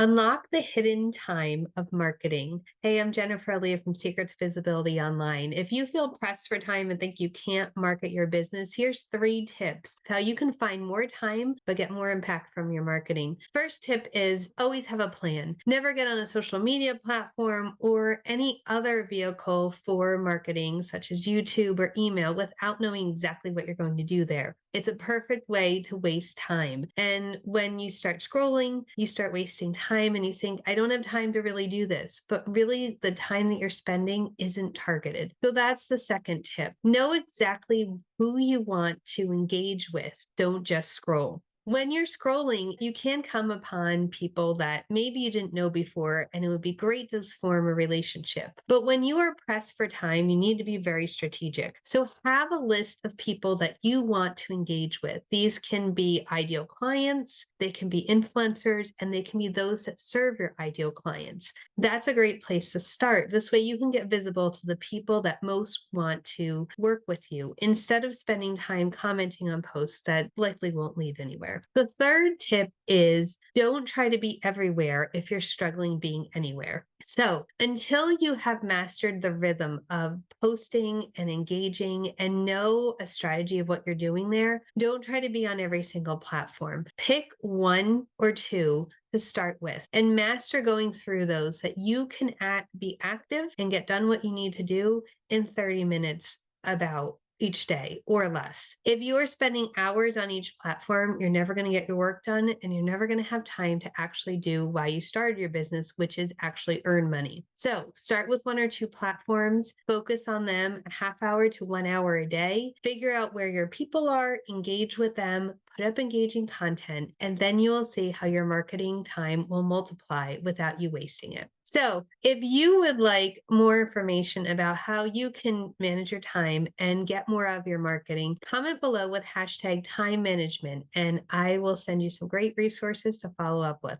Unlock the hidden time of marketing. Hey, I'm Jennifer Leah from Secret to Visibility Online. If you feel pressed for time and think you can't market your business, here's 3 tips how you can find more time but get more impact from your marketing. First tip is always have a plan. Never get on a social media platform or any other vehicle for marketing, such as YouTube or email, without knowing exactly what you're going to do there. It's a perfect way to waste time. And when you start scrolling, you start wasting time and you think, I don't have time to really do this. But really, the time that you're spending isn't targeted. So that's the second tip. Know exactly who you want to engage with. Don't just scroll. When you're scrolling, you can come upon people that maybe you didn't know before, and it would be great to form a relationship. But when you are pressed for time, you need to be very strategic. So have a list of people that you want to engage with. These can be ideal clients, they can be influencers, and they can be those that serve your ideal clients. That's a great place to start. This way, you can get visible to the people that most want to work with you instead of spending time commenting on posts that likely won't lead anywhere. The third tip is don't try to be everywhere if you're struggling being anywhere. So, until you have mastered the rhythm of posting and engaging and know a strategy of what you're doing there, don't try to be on every single platform. Pick 1 or 2 to start with and master going through those that you can be active and get done what you need to do in 30 minutes about each day or less. If you are spending hours on each platform, you're never going to get your work done and you're never going to have time to actually do why you started your business, which is actually earn money. So start with 1 or 2 platforms, focus on them a half hour to 1 hour a day, figure out where your people are, engage with them, put up engaging content, and then you will see how your marketing time will multiply without you wasting it. So, if you would like more information about how you can manage your time and get more of your marketing, comment below with hashtag time management, and I will send you some great resources to follow up with.